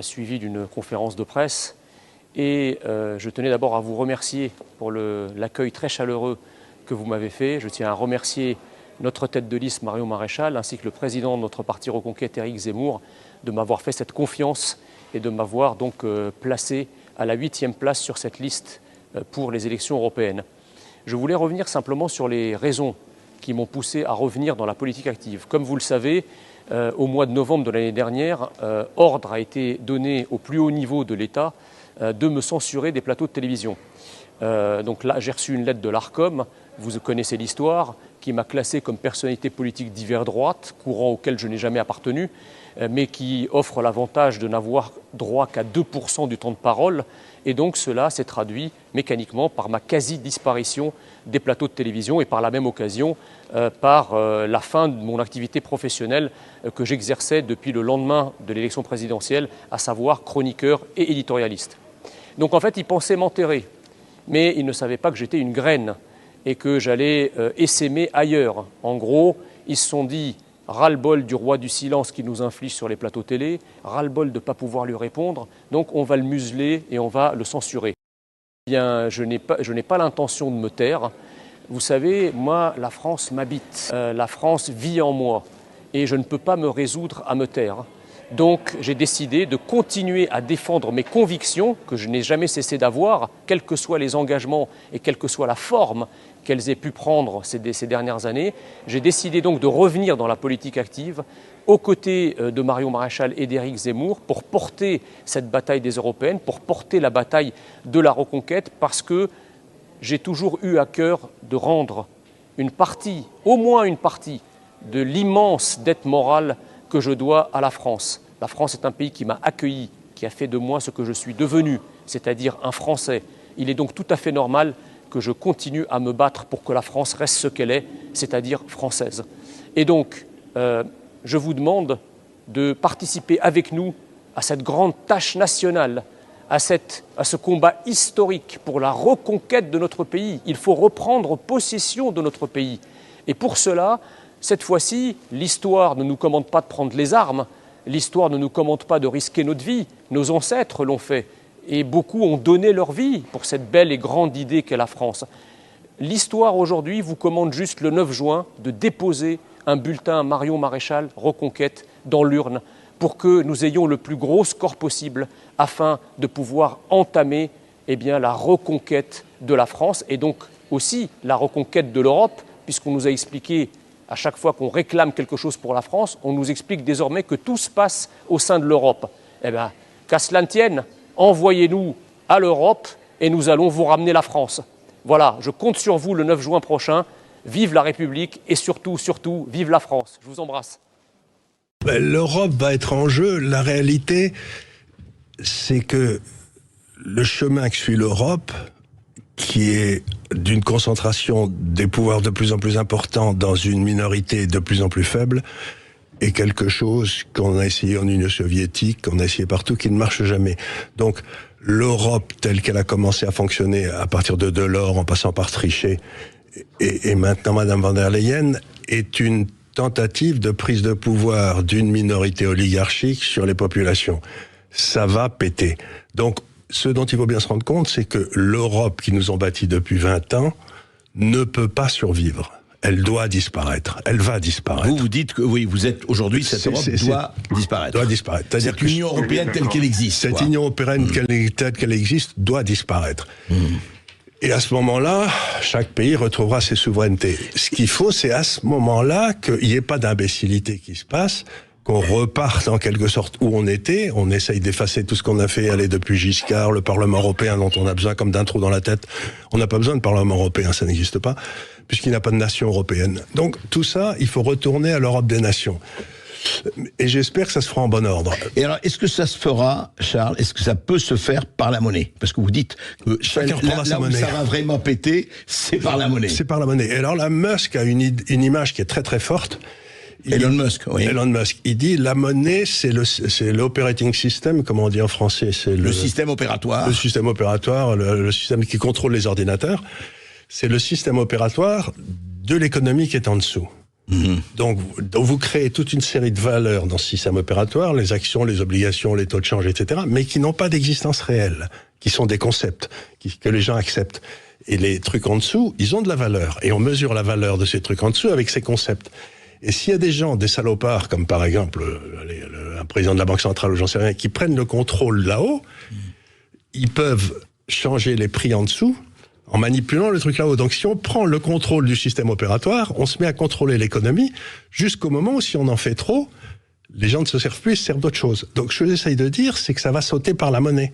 suivie d'une conférence de presse. Et je tenais d'abord à vous remercier pour l'accueil très chaleureux que vous m'avez fait. Je tiens à remercier notre tête de liste Marion Maréchal, ainsi que le président de notre parti Reconquête, Éric Zemmour, de m'avoir fait cette confiance et de m'avoir donc placé à la 8e place sur cette liste pour les élections européennes. Je voulais revenir simplement sur les raisons qui m'ont poussé à revenir dans la politique active. Comme vous le savez, au mois de novembre de l'année dernière, ordre a été donné au plus haut niveau de l'État de me censurer des plateaux de télévision. Donc là, j'ai reçu une lettre de l'Arcom, vous connaissez l'histoire, qui m'a classé comme personnalité politique d'hiver droite, courant auquel je n'ai jamais appartenu, mais qui offre l'avantage de n'avoir droit qu'à 2% du temps de parole. Et donc cela s'est traduit mécaniquement par ma quasi-disparition des plateaux de télévision et par la même occasion par la fin de mon activité professionnelle que j'exerçais depuis le lendemain de l'élection présidentielle, à savoir chroniqueur et éditorialiste. Donc en fait, ils pensaient m'enterrer, mais ils ne savaient pas que j'étais une graine et que j'allais essaimer ailleurs. En gros, ils se sont dit ras-le-bol du roi du silence qui nous inflige sur les plateaux télé, ras-le-bol de ne pas pouvoir lui répondre, donc on va le museler et on va le censurer. Eh bien, je n'ai pas l'intention de me taire. Vous savez, moi, la France m'habite, la France vit en moi et je ne peux pas me résoudre à me taire. Donc j'ai décidé de continuer à défendre mes convictions, que je n'ai jamais cessé d'avoir, quels que soient les engagements et quelle que soit la forme qu'elles aient pu prendre ces dernières années. J'ai décidé donc de revenir dans la politique active, aux côtés de Marion Maréchal et d'Éric Zemmour, pour porter cette bataille des Européennes, pour porter la bataille de la reconquête, parce que j'ai toujours eu à cœur de rendre une partie, au moins une partie, de l'immense dette morale que je dois à la France. La France est un pays qui m'a accueilli, qui a fait de moi ce que je suis devenu, c'est-à-dire un Français. Il est donc tout à fait normal que je continue à me battre pour que la France reste ce qu'elle est, c'est-à-dire française. Et donc, je vous demande de participer avec nous à cette grande tâche nationale, à ce combat historique pour la reconquête de notre pays. Il faut reprendre possession de notre pays. Et pour cela, cette fois-ci, l'histoire ne nous commande pas de prendre les armes, l'histoire ne nous commande pas de risquer notre vie. Nos ancêtres l'ont fait et beaucoup ont donné leur vie pour cette belle et grande idée qu'est la France. L'histoire aujourd'hui vous commande juste le 9 juin de déposer un bulletin Marion Maréchal Reconquête dans l'urne pour que nous ayons le plus gros score possible afin de pouvoir entamer la reconquête de la France et donc aussi la reconquête de l'Europe, puisqu'on nous a expliqué à chaque fois qu'on réclame quelque chose pour la France, on nous explique désormais que tout se passe au sein de l'Europe. Eh bien, qu'à cela ne tienne, envoyez-nous à l'Europe et nous allons vous ramener la France. Voilà, je compte sur vous le 9 juin prochain. Vive la République et surtout, vive la France. Je vous embrasse. L'Europe va être en jeu. La réalité, c'est que le chemin que suit l'Europe, qui est d'une concentration des pouvoirs de plus en plus important dans une minorité de plus en plus faible, est quelque chose qu'on a essayé en Union soviétique, qu'on a essayé partout, qui ne marche jamais. Donc, l'Europe telle qu'elle a commencé à fonctionner à partir de Delors, en passant par Trichet, et maintenant Madame von der Leyen, est une tentative de prise de pouvoir d'une minorité oligarchique sur les populations. Ça va péter. Donc, ce dont il faut bien se rendre compte, c'est que l'Europe qui nous ont bâti depuis 20 ans ne peut pas survivre. Elle doit disparaître. Elle va disparaître. Vous dites que oui, vous êtes aujourd'hui, cette Europe doit disparaître. Doit disparaître. C'est-à-dire cette Union européenne telle qu'elle existe. Cette Union européenne telle qu'elle existe doit disparaître. Et à ce moment-là, chaque pays retrouvera ses souverainetés. Ce qu'il faut, c'est à ce moment-là qu'il n'y ait pas d'imbécilité qui se passe, qu'on reparte en quelque sorte où on était. On essaye d'effacer tout ce qu'on a fait, aller depuis Giscard, le Parlement européen dont on a besoin comme d'un trou dans la tête. On n'a pas besoin de Parlement européen, ça n'existe pas, puisqu'il n'y a pas de nation européenne. Donc tout ça, il faut retourner à l'Europe des nations. Et j'espère que ça se fera en bon ordre. Et alors, est-ce que ça se fera, Charles, est-ce que ça peut se faire par la monnaie? Parce que vous dites que là où ça va vraiment péter, c'est par la monnaie. C'est par la monnaie. Et alors là, Musk a une image qui est très très forte. Elon Musk, oui. Elon Musk, il dit la monnaie, c'est l'operating system, comme on dit en français, c'est le système opératoire. Le système opératoire, le système qui contrôle les ordinateurs. C'est le système opératoire de l'économie qui est en dessous. Donc vous créez toute une série de valeurs dans ce système opératoire, les actions, les obligations, les taux de change, etc., mais qui n'ont pas d'existence réelle, qui sont des concepts que les gens acceptent. Et les trucs en dessous, ils ont de la valeur. Et on mesure la valeur de ces trucs en dessous avec ces concepts. Et s'il y a des gens, des salopards, comme par exemple un président de la Banque centrale ou j'en sais rien, qui prennent le contrôle là-haut, ils peuvent changer les prix en dessous en manipulant le truc là-haut. Donc si on prend le contrôle du système opératoire, on se met à contrôler l'économie jusqu'au moment où si on en fait trop, les gens ne se servent plus, ils se servent d'autre chose. Donc ce que j'essaye de dire, c'est que ça va sauter par la monnaie.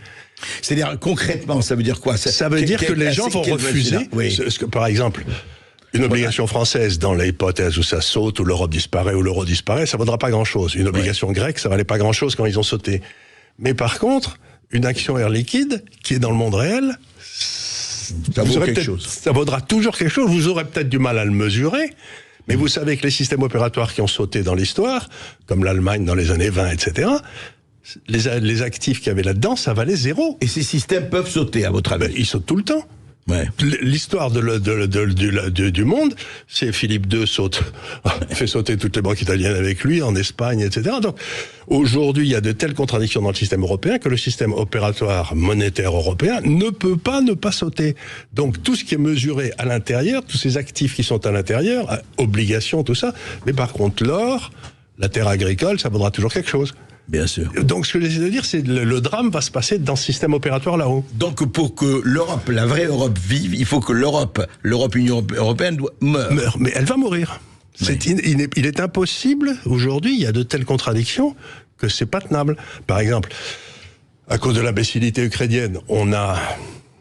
C'est-à-dire concrètement, ça veut dire quoi? Ça veut dire que les gens vont refuser, par exemple, une obligation française, dans l'hypothèse où ça saute, où l'Europe disparaît, où l'euro disparaît, ça ne vaudra pas grand-chose. Une obligation grecque, ça ne valait pas grand-chose quand ils ont sauté. Mais par contre, une action Air Liquide, qui est dans le monde réel, ça vaudra toujours quelque chose. Vous aurez peut-être du mal à le mesurer, mais vous savez que les systèmes opératoires qui ont sauté dans l'histoire, comme l'Allemagne dans les années 20, etc., les actifs qu'il y avait là-dedans, ça valait zéro. Et ces systèmes peuvent sauter, à votre avis? Ils sautent tout le temps. Ouais. L'histoire du monde, c'est Philippe II fait sauter toutes les banques italiennes avec lui, en Espagne, etc. Donc, aujourd'hui, il y a de telles contradictions dans le système européen que le système opératoire monétaire européen ne peut pas ne pas sauter. Donc, tout ce qui est mesuré à l'intérieur, tous ces actifs qui sont à l'intérieur, obligations, tout ça, mais par contre, l'or, la terre agricole, ça vaudra toujours quelque chose. Bien sûr. Donc, ce que j'essaie de dire, c'est que le drame va se passer dans ce système opératoire là-haut. Donc, pour que l'Europe, la vraie Europe vive, il faut que l'Europe, Union européenne, meure. Mais elle va mourir. Oui. Il est impossible, aujourd'hui, il y a de telles contradictions que c'est pas tenable. Par exemple, à cause de l'imbécilité ukrainienne,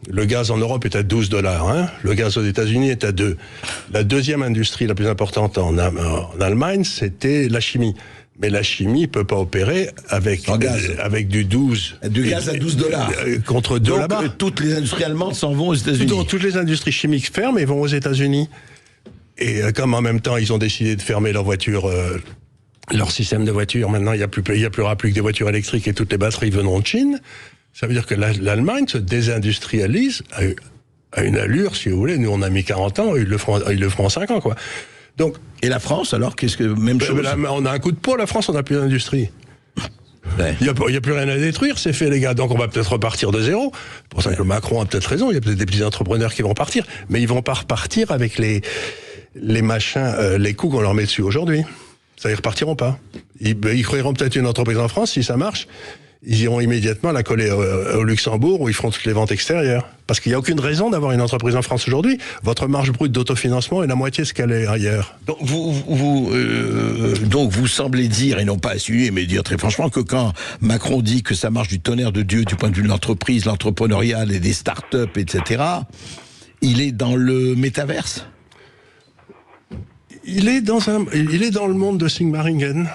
le gaz en Europe est à $12, hein. Le gaz aux États-Unis est à 2. La deuxième industrie la plus importante en Allemagne, c'était la chimie. Mais la chimie ne peut pas opérer avec du 12. Du gaz à $12. Contre 2 là-bas. Donc, toutes les industries allemandes s'en vont aux États-Unis. Toutes les industries chimiques ferment et vont aux États-Unis. Et comme en même temps, ils ont décidé de fermer leurs voitures, leur système de voitures, maintenant, il n'y aura plus que des voitures électriques et toutes les batteries viendront de Chine. Ça veut dire que l'Allemagne se désindustrialise à une allure, si vous voulez. Nous, on a mis 40 ans, ils le feront en 5 ans, quoi. Donc, et la France, alors, qu'est-ce que même chose? On a un coup de peau, la France, on n'a plus d'industrie. Ouais. Il n'y a plus rien à détruire, c'est fait, les gars. Donc on va peut-être repartir de zéro. C'est pour ça que Macron a peut-être raison, il y a peut-être des petits entrepreneurs qui vont partir, mais ils vont pas repartir avec les machins, les coûts qu'on leur met dessus aujourd'hui. Ça, ils repartiront pas. Ils créeront peut-être une entreprise en France, si ça marche. Ils iront immédiatement la coller au Luxembourg où ils feront toutes les ventes extérieures. Parce qu'il n'y a aucune raison d'avoir une entreprise en France aujourd'hui. Votre marge brute d'autofinancement est la moitié de ce qu'elle est ailleurs. Donc vous semblez dire, et non pas assumer, mais dire très franchement que quand Macron dit que ça marche du tonnerre de Dieu du point de vue de l'entreprise, l'entrepreneuriat et des start-up, etc., il est dans le métaverse? Il est dans le monde de Sigmaringen.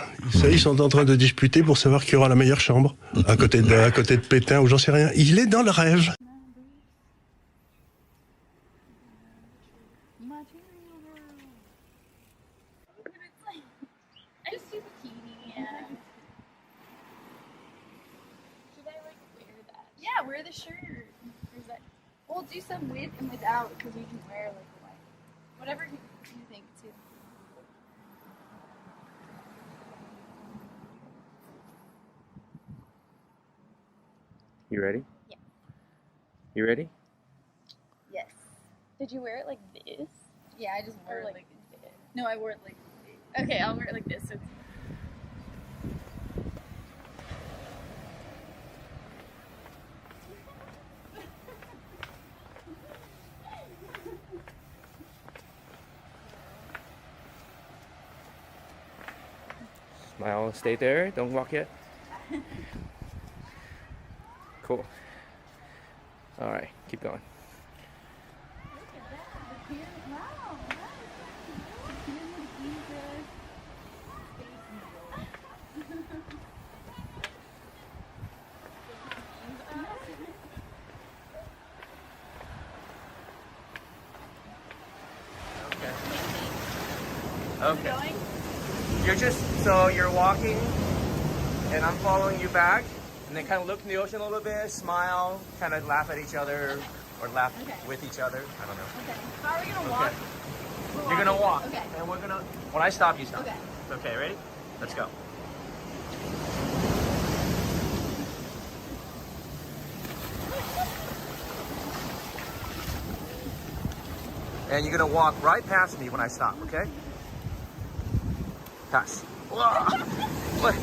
Ils sont en train de disputer pour savoir qui aura la meilleure chambre. À côté de Pétain ou j'en sais rien. Il est dans le rêve. Yeah, wear the shirt. Or is that... We'll do some with and without because you can wear like a white. Whatever you think too. You ready? Yeah. You ready? Yes. Did you wear it like this? Yeah, I just wore it like this. No, I wore it like this. Okay, I'll wear it like this. So it's... Smile, stay there, don't walk yet. Cool. All right, keep going. Okay. You're just, so you're walking and I'm following you back and then kind of look in the ocean a little bit, smile, kind of laugh at each other or laugh with each other. I don't know. Okay. How are we gonna walk? You're gonna walk. Okay. And we're gonna, when I stop, you stop. Okay. Okay, ready? Let's go. And you're gonna walk right past me when I stop, okay? Pass. What?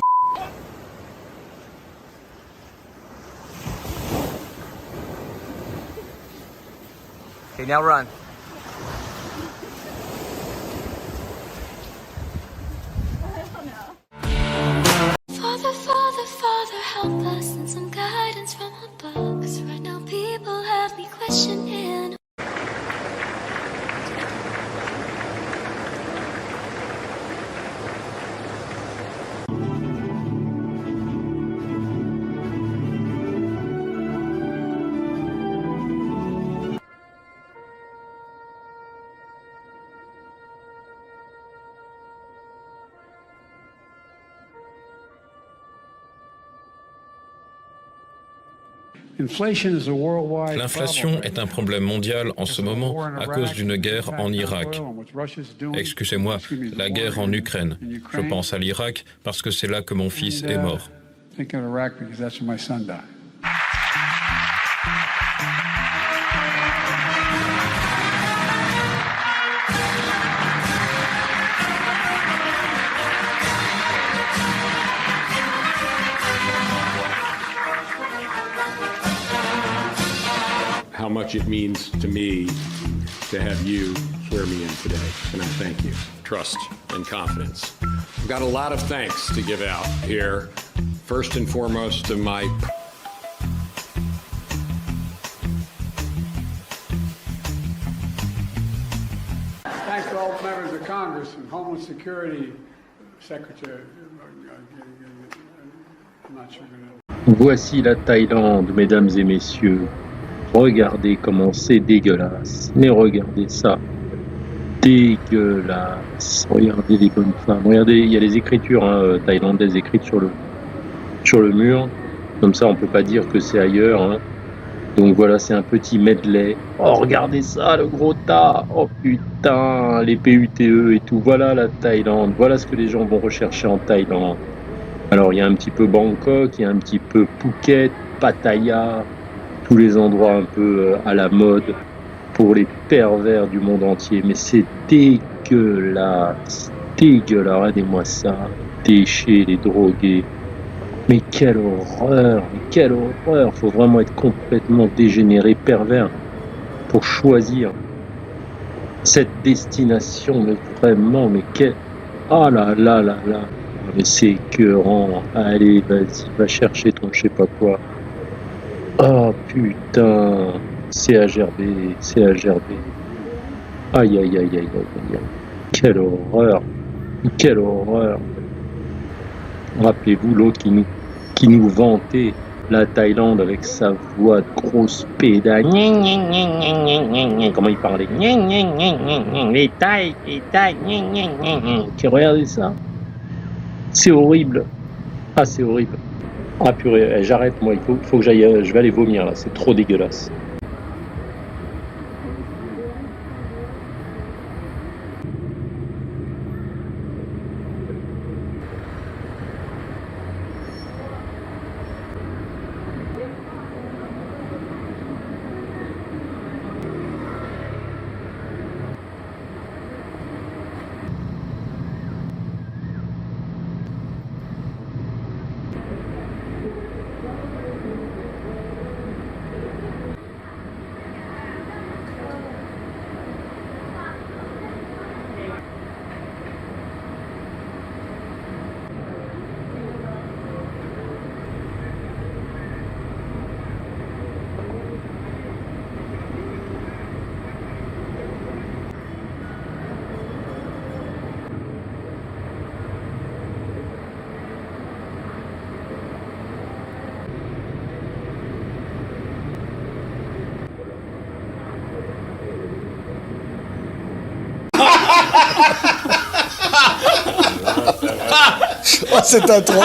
Okay, now run. Father, Father, Father, help us and some guidance from above. 'Cause right now people have me questioning. L'inflation est un problème mondial en ce moment à cause d'une guerre en Irak. Excusez-moi, la guerre en Ukraine. Je pense à l'Irak parce que c'est là que mon fils est mort. How much it means to me to have you swear me in today, and I thank you. Trust and confidence. I've got a lot of thanks to give out here. First and foremost to my Thanks to all members of Congress and Homeland Security Secretary. I'm not sure. Voici la Thaïlande, mesdames et messieurs. Regardez comment c'est dégueulasse. Mais regardez ça. Dégueulasse. Regardez les bonnes femmes. Regardez, il y a les écritures thaïlandaises écrites sur le mur. Comme ça, on peut pas dire que c'est ailleurs. Hein. Donc voilà, c'est un petit medley. Oh, regardez ça, le gros tas. Oh putain, les PUTE et tout. Voilà la Thaïlande. Voilà ce que les gens vont rechercher en Thaïlande. Alors, il y a un petit peu Bangkok, il y a un petit peu Phuket, Pattaya, tous les endroits un peu à la mode pour les pervers du monde entier. Mais c'est dégueulasse. Dégueulasse, regardez-moi ça. Déchets, les drogués. Mais quelle horreur, mais quelle horreur. Faut vraiment être complètement dégénéré, pervers pour choisir cette destination. Mais vraiment, mais quel... Ah là là là là. Mais c'est écœurant. Allez, vas-y, va chercher ton je sais pas quoi. Oh putain. CHRB, CHRB. Aïe aïe aïe aïe aïe aïe. Quelle horreur. Quelle horreur. Rappelez-vous l'autre qui nous vantait la Thaïlande avec sa voix de grosse pédale. Comment il parlait? Les Thaïs, les Thaïs. Regardez ça. C'est horrible. Ah, c'est horrible. Ah purée, j'arrête moi, il faut que j'aille, je vais aller vomir là, c'est trop dégueulasse. Oh, c'est un trop.